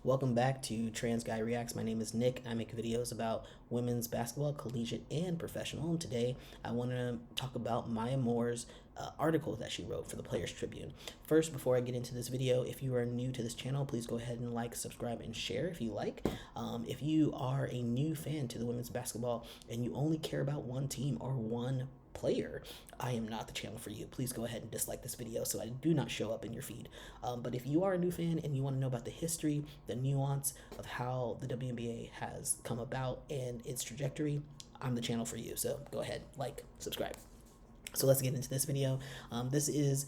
Welcome back to Trans Guy Reacts. My name is Nick. I make videos about women's basketball, collegiate and professional. And today I want to talk about Maya Moore's article that she wrote for the Players Tribune. First, before I get into this video, if you are new to this channel, please go ahead and like, subscribe, and share if you like. If you are a new fan to the women's basketball and you only care about one team or one player, I am not the channel for you. Please go ahead and dislike this video so I do not show up in your feed. But if you are a new fan and you want to know about the history, the nuance of how the WNBA has come about and its trajectory, I'm the channel for you. So go ahead, like, subscribe. So let's get into this video. This is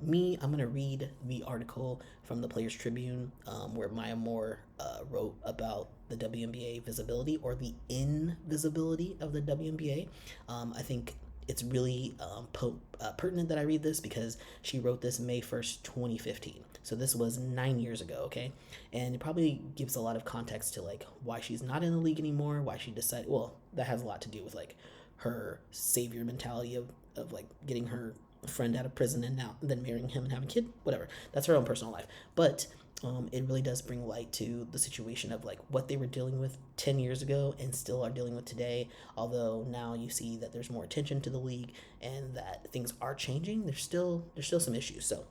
me. I'm going to read the article from the Players Tribune where Maya Moore wrote about the WNBA visibility, or the invisibility of the WNBA. I think it's really pertinent that I read this because she wrote this May 1st, 2015. So this was 9 years ago, okay? And it probably gives a lot of context to like why she's not in the league anymore, why she decided, well, that has a lot to do with like her savior mentality of like getting her friend out of prison and then marrying him and having a kid, whatever. That's her own personal life. But it really does bring light to the situation of like what they were dealing with 10 years ago and still are dealing with today. Although now you see that there's more attention to the league and that things are changing, there's still some issues. So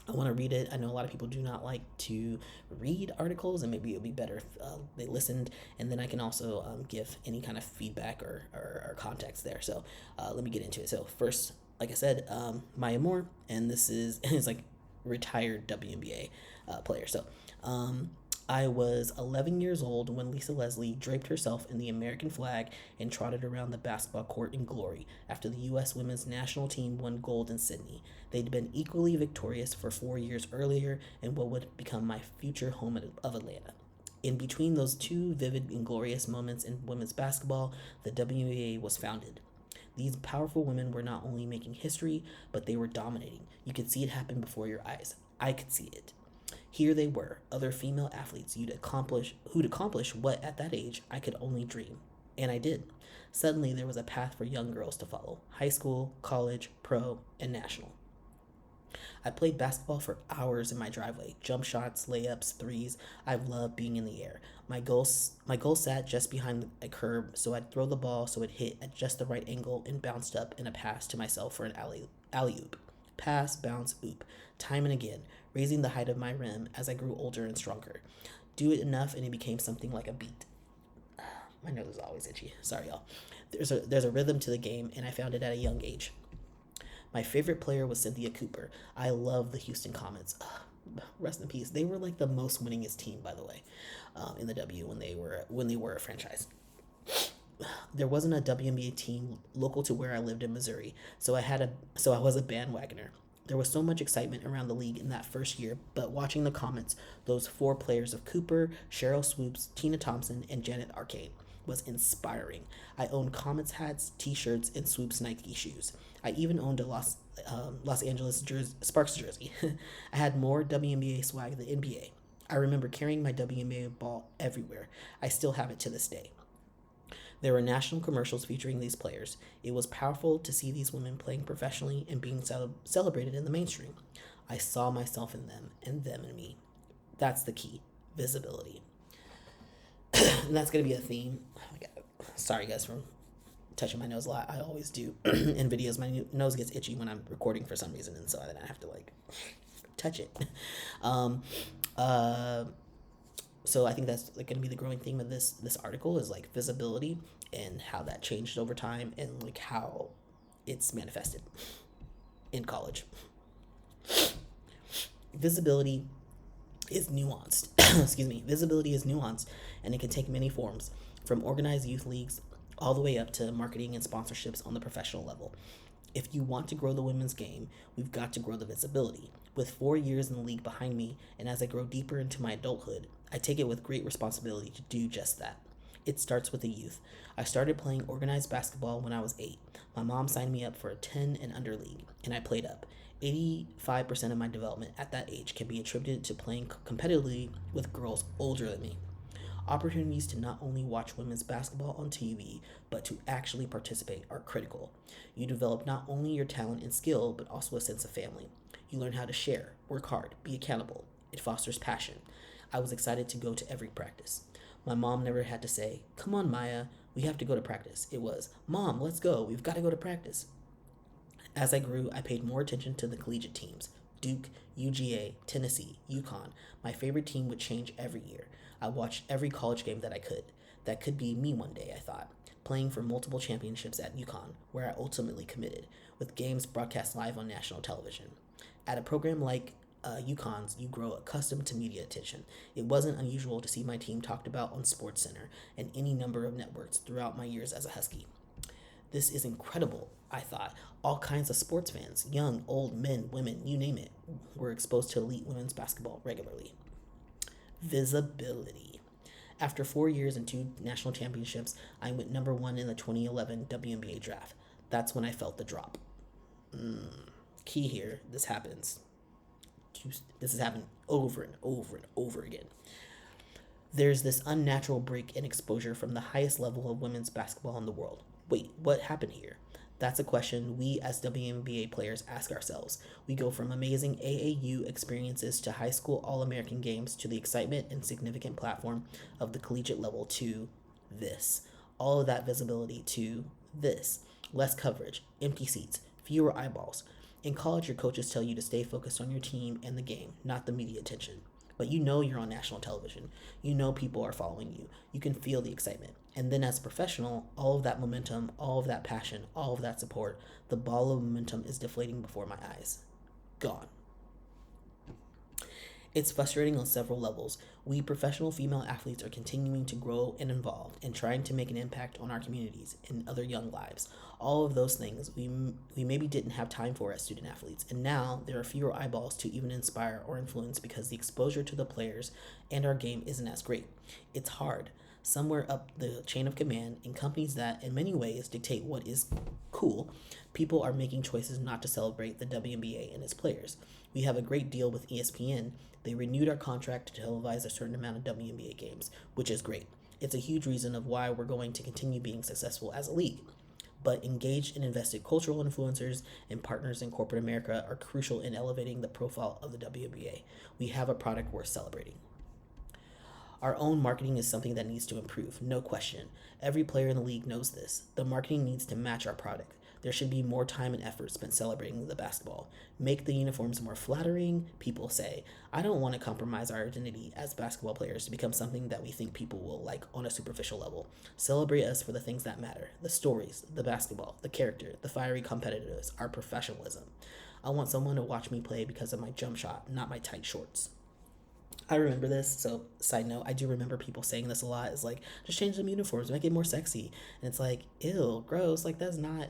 I want to read it. I know a lot of people do not like to read articles, and maybe it would be better if they listened, and then I can also give any kind of feedback or context there. So let me get into it. So first, like I said, Maya Moore, and this is like retired WNBA player. So I was 11 years old when Lisa Leslie draped herself in the American flag and trotted around the basketball court in glory after the U.S. women's national team won gold in Sydney. They'd been equally victorious for 4 years earlier in what would become my future home of Atlanta. In between those two vivid and glorious moments in women's basketball, the WNBA was founded. These powerful women were not only making history, but they were dominating. You could see it happen before your eyes. I could see it. Here they were, other female athletes who'd accomplish what at that age I could only dream. And I did. Suddenly there was a path for young girls to follow: high school, college, pro, and national. I played basketball for hours in my driveway. Jump shots, layups, threes. I loved being in the air. My goal sat just behind a curb, so I'd throw the ball so it hit at just the right angle and bounced up in a pass to myself for an alley-oop. Pass, bounce, oop. Time and again, raising the height of my rim as I grew older and stronger. Do it enough and it became something like a beat. My nose is always itchy. Sorry, y'all. There's a rhythm to the game, and I found it at a young age. My favorite player was Cynthia Cooper. I love the Houston Comets. Rest in peace. They were like the most winningest team, by the way, in the W when they were a franchise. There wasn't a WNBA team local to where I lived in Missouri, so I was a bandwagoner. There was so much excitement around the league in that first year, but watching the Comets, those four players of Cooper, Cheryl Swoops, Tina Thompson, and Janet Arcade, was inspiring. I owned Comets hats, t-shirts, and Swoops Nike shoes. I even owned a Los Angeles Sparks jersey. I had more WNBA swag than NBA. I remember carrying my WNBA ball everywhere. I still have it to this day. There were national commercials featuring these players. It was powerful to see these women playing professionally and being celebrated in the mainstream. I saw myself in them, and them in me. That's the key: visibility. And that's going to be a theme. Sorry, guys, for touching my nose a lot. I always do in videos. My nose gets itchy when I'm recording for some reason, and so then I have to like touch it. So I think that's like going to be the growing theme of this article, is like visibility and how that changed over time and like how it's manifested in college. Visibility is nuanced. Excuse me. Visibility is nuanced, and it can take many forms, from organized youth leagues all the way up to marketing and sponsorships on the professional level. If you want to grow the women's game, we've got to grow the visibility. With 4 years in the league behind me, and as I grow deeper into my adulthood, I take it with great responsibility to do just that. It starts with the youth. I started playing organized basketball when I was 8. My mom signed me up for a 10 and under league, and I played up. 85% of my development at that age can be attributed to playing competitively with girls older than me. Opportunities to not only watch women's basketball on TV, but to actually participate are critical. You develop not only your talent and skill, but also a sense of family. You learn how to share, work hard, be accountable. It fosters passion. I was excited to go to every practice. My mom never had to say, "Come on, Maya, we have to go to practice." It was, "Mom, let's go. We've got to go to practice." As I grew, I paid more attention to the collegiate teams: Duke, UGA, Tennessee, UConn. My favorite team would change every year. I watched every college game that I could. That could be me one day, I thought, playing for multiple championships at UConn, where I ultimately committed, with games broadcast live on national television. At a program like UConn's, you grow accustomed to media attention. It wasn't unusual to see my team talked about on SportsCenter and any number of networks throughout my years as a Husky. This is incredible, I thought. All kinds of sports fans, young, old, men, women, you name it, were exposed to elite women's basketball regularly. Visibility. After 4 years and two national championships, I went number one in the 2011 WNBA draft. That's when I felt the drop. Key here, this happens. This has happened over and over and over again. There's this unnatural break in exposure from the highest level of women's basketball in the world. Wait, what happened here? That's a question we as WNBA players ask ourselves. We go from amazing AAU experiences to high school All-American games to the excitement and significant platform of the collegiate level to this. All of that visibility to this. Less coverage, empty seats, fewer eyeballs. In college, your coaches tell you to stay focused on your team and the game, not the media attention. But you know you're on national television. You know people are following you. You can feel the excitement. And then as a professional, all of that momentum, all of that passion, all of that support, the ball of momentum is deflating before my eyes. Gone. It's frustrating on several levels. We professional female athletes are continuing to grow and evolve and trying to make an impact on our communities and other young lives. All of those things we maybe didn't have time for as student athletes, and now there are fewer eyeballs to even inspire or influence because the exposure to the players and our game isn't as great. It's hard. Somewhere up the chain of command, in companies that in many ways dictate what is cool, people are making choices not to celebrate the WNBA and its players. We have a great deal with ESPN. They renewed our contract to televise a certain amount of WNBA games, which is great. It's a huge reason of why we're going to continue being successful as a league. But engaged and invested cultural influencers and partners in corporate America are crucial in elevating the profile of the WNBA. We have a product worth celebrating. Our own marketing is something that needs to improve, no question. Every player in the league knows this. The marketing needs to match our product. There should be more time and effort spent celebrating the basketball. Make the uniforms more flattering, people say. I don't want to compromise our identity as basketball players to become something that we think people will like on a superficial level. Celebrate us for the things that matter: the stories, the basketball, the character, the fiery competitiveness, our professionalism. I want someone to watch me play because of my jump shot, not my tight shorts. I remember this, so side note, I do remember people saying this a lot. It's like, just change them uniforms, make it more sexy. And it's like, ew, gross, like that's not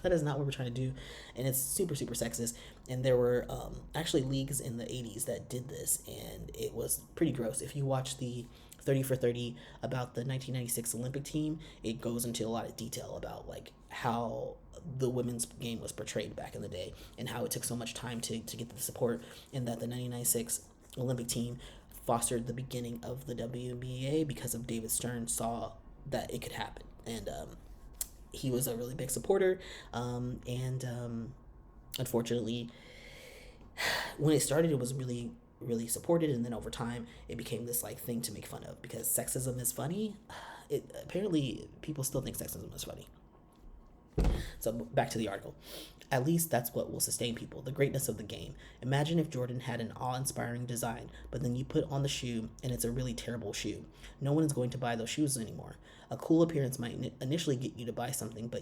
that is not what we're trying to do. And it's super, super sexist. And there were actually leagues in the 80s that did this, and it was pretty gross. If you watch the 30 for 30 about the 1996 Olympic team, it goes into a lot of detail about like how the women's game was portrayed back in the day and how it took so much time to get the support, and that the 1996 Olympic team fostered the beginning of the WNBA because of David Stern saw that it could happen. And he was a really big supporter. Unfortunately, when it started, it was really, really supported. And then over time, it became this like thing to make fun of because sexism is funny. Apparently, people still think sexism is funny. So back to the article. At least that's what will sustain people, the greatness of the game. Imagine if Jordan had an awe-inspiring design, but then you put on the shoe and it's a really terrible shoe. No one is going to buy those shoes anymore. A cool appearance might initially get you to buy something, but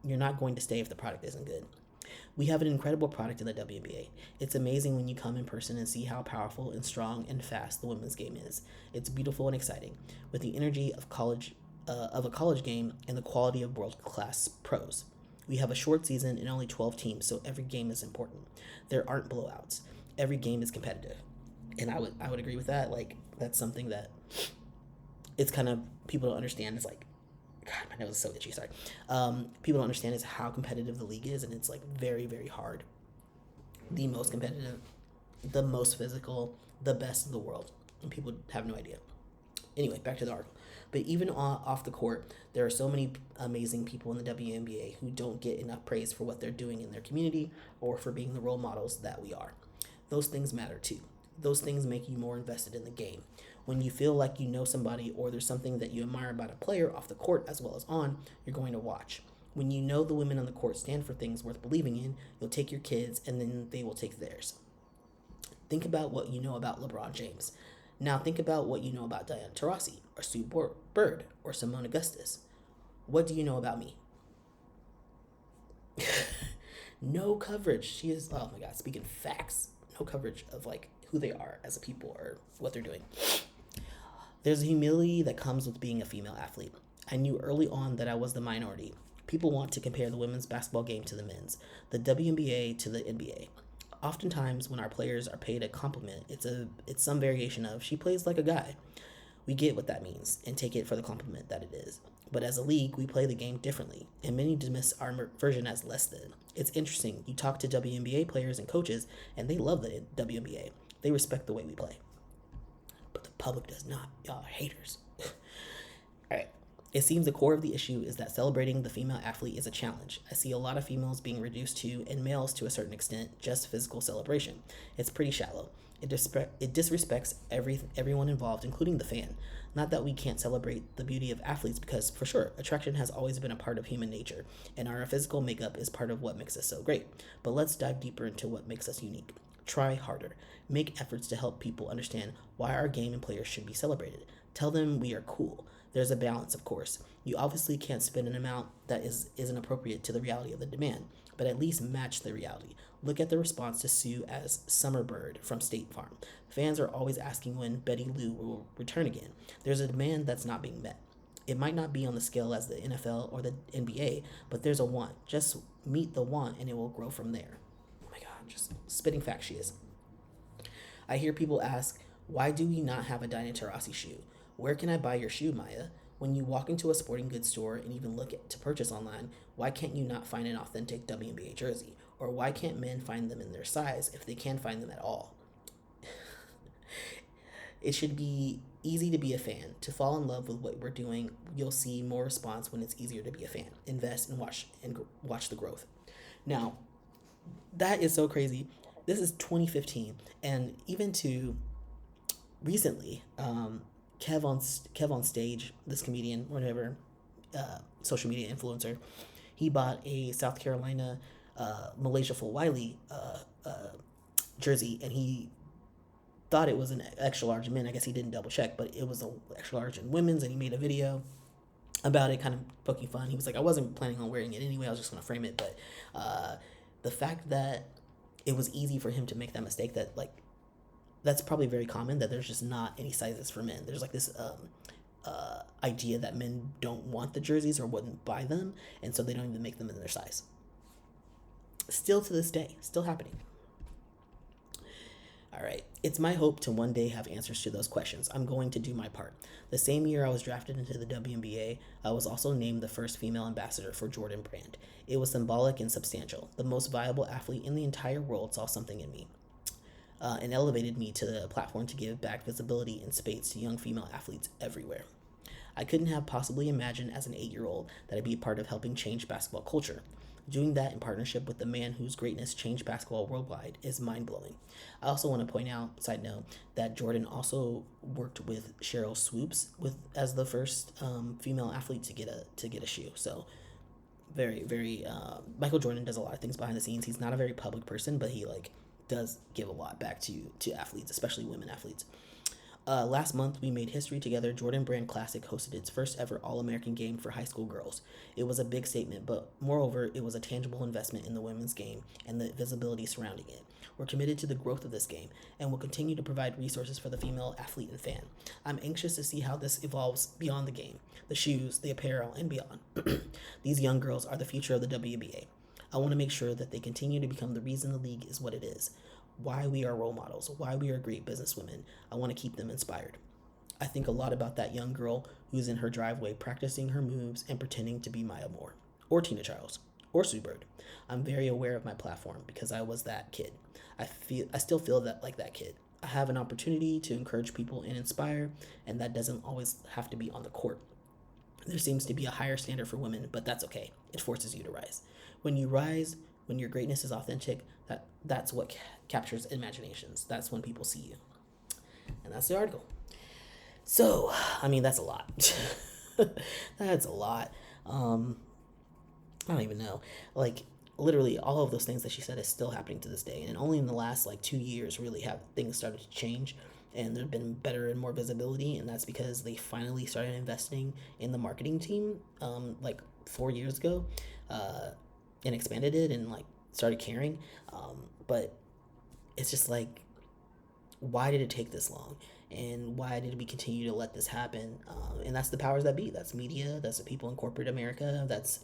you're not going to stay if the product isn't good. We have an incredible product in the WNBA. It's amazing when you come in person and see how powerful and strong and fast the women's game is. It's beautiful and exciting, with the energy of a college game and the quality of world-class pros. We have a short season and only 12 teams, so every game is important. There aren't blowouts. Every game is competitive. And I would agree with that. Like, that's something that it's kind of, people don't understand. It's like, God, my nose is so itchy, sorry. People don't understand is how competitive the league is, and it's like very, very hard. The most competitive, the most physical, the best in the world. And people have no idea. Anyway, back to the article. But even off the court, there are so many amazing people in the WNBA who don't get enough praise for what they're doing in their community or for being the role models that we are. Those things matter too. Those things make you more invested in the game. When you feel like you know somebody or there's something that you admire about a player off the court as well as on, you're going to watch. When you know the women on the court stand for things worth believing in, you'll take your kids and then they will take theirs. Think about what you know about LeBron James. Now think about what you know about Diana Taurasi or Sue Bird or Simone Augustus. What do you know about me? No coverage. She is, oh my God, speaking facts. No coverage of like who they are as a people or what they're doing. There's a humility that comes with being a female athlete. I knew early on that I was the minority. People want to compare the women's basketball game to the men's, the WNBA to the NBA. Oftentimes, when our players are paid a compliment, it's some variation of "she plays like a guy." We get what that means and take it for the compliment that it is. But as a league, we play the game differently, and many dismiss our version as less than. It's interesting. You talk to WNBA players and coaches, and they love the WNBA. They respect the way we play. But the public does not. Y'all are haters. All right. It seems the core of the issue is that celebrating the female athlete is a challenge. I see a lot of females being reduced to, and males to a certain extent, just physical celebration. It's pretty shallow. It disrespects everyone involved, including the fan. Not that we can't celebrate the beauty of athletes, because for sure, attraction has always been a part of human nature, and our physical makeup is part of what makes us so great. But let's dive deeper into what makes us unique. Try harder. Make efforts to help people understand why our game and players should be celebrated. Tell them we are cool. There's a balance, of course. You obviously can't spend an amount that isn't appropriate to the reality of the demand, but at least match the reality. Look at the response to Sue as Summer Bird from State Farm. Fans are always asking when Betty Lou will return again. There's a demand that's not being met. It might not be on the scale as the NFL or the NBA, but there's a want. Just meet the want and it will grow from there. Oh my God, just spitting facts she is. I hear people ask, why do we not have a Diana Taurasi shoe? Where can I buy your shoe, Maya? When you walk into a sporting goods store and even look to purchase online, why can't you not find an authentic WNBA jersey? Or why can't men find them in their size if they can find them at all? It should be easy to be a fan. To fall in love with what we're doing, you'll see more response when it's easier to be a fan. Invest and watch the growth. Now, that is so crazy. This is 2015, and even to recently, Kevon Stage, this comedian, whatever, social media influencer, he bought a South Carolina Malaysia Full Wiley jersey, and he thought it was an extra large in men. I guess he didn't double check, but it was an extra large in women's, and he made a video about it, kind of poking fun. He was like, I wasn't planning on wearing it anyway, I was just going to frame it, but the fact that it was easy for him to make that mistake, that like, that's probably very common, that there's just not any sizes for men. There's like this idea that men don't want the jerseys or wouldn't buy them, and so they don't even make them in their size. Still to this day, still happening. All right, it's my hope to one day have answers to those questions. I'm going to do my part. The same year I was drafted into the WNBA, I was also named the first female ambassador for Jordan Brand. It was symbolic and substantial. The most viable athlete in the entire world saw something in me. And elevated me to the platform to give back visibility and space to young female athletes everywhere. I couldn't have possibly imagined as an 8-year-old that I'd be a part of helping change basketball culture. Doing that in partnership with the man whose greatness changed basketball worldwide is mind-blowing. I also want to point out, side note, that Jordan also worked with Cheryl Swoops as the first female athlete to get a shoe. So very, very Michael Jordan does a lot of things behind the scenes. He's not a very public person, but he does give a lot back to athletes, especially women athletes. Last month, we made history together. Jordan Brand Classic hosted its first ever All-American game for high school girls. It was a big statement, but moreover, it was a tangible investment in the women's game and the visibility surrounding it. We're committed to the growth of this game and will continue to provide resources for the female athlete and fan. I'm anxious to see how this evolves beyond the game, the shoes, the apparel, and beyond. These young girls are the future of the WNBA. I want to make sure that they continue to become the reason the league is what it is, why we are role models, why we are great businesswomen. I want to keep them inspired. I think a lot about that young girl who's in her driveway practicing her moves and pretending to be Maya Moore, or Tina Childs, or Sue Bird. I'm very aware of my platform because I was that kid. I still feel that kid. I have an opportunity to encourage people and inspire, and that doesn't always have to be on the court. There seems to be a higher standard for women, but that's okay. It forces you to rise. When you rise, When your greatness is authentic, that's what captures imaginations. That's when people see you. And that's the article. So, I mean, that's a lot. That's a lot. I don't even know. Like, literally, all of those things that she said is still happening to this day. And only in the last, like, 2 years really have things started to change. And there's been better and more visibility. And that's because they finally started investing in the marketing team, like, 4 years ago, and expanded it and, like, started caring. But it's just like, why did it take this long? And why did we continue to let this happen? And that's the powers that be. That's media. That's the people in corporate America. That's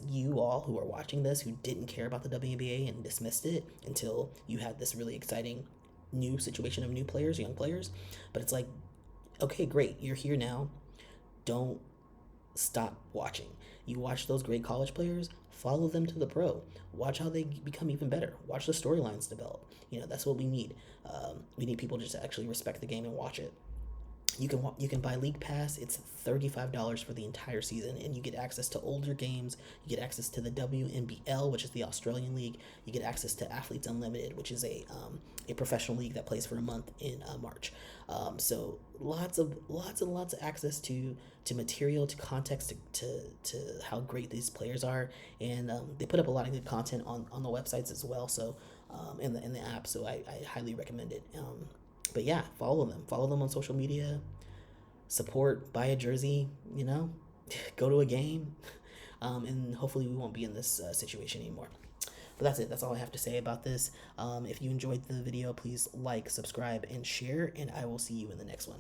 you all who are watching this who didn't care about the WNBA and dismissed it until you had this really exciting new situation of new players, young players. But it's like, okay, great, you're here now. Don't stop watching. You watch those great college players, follow them to the pro. Watch how they become even better. Watch the storylines develop. That's what we need. We need people just to actually respect the game and watch it. You can buy League Pass. It's $35 for the entire season, and you get access to older games. You get access to the WNBL, which is the Australian league. You get access to Athletes Unlimited, which is a professional league that plays for a month in March. So lots and lots of access to material, to context, to how great these players are, and they put up a lot of good content on the websites as well. So in the app, so I highly recommend it. But yeah, follow them on social media, support, buy a jersey, go to a game, and hopefully we won't be in this situation anymore. But that's it. That's all I have to say about this. If you enjoyed the video, please like, subscribe, and share, and I will see you in the next one.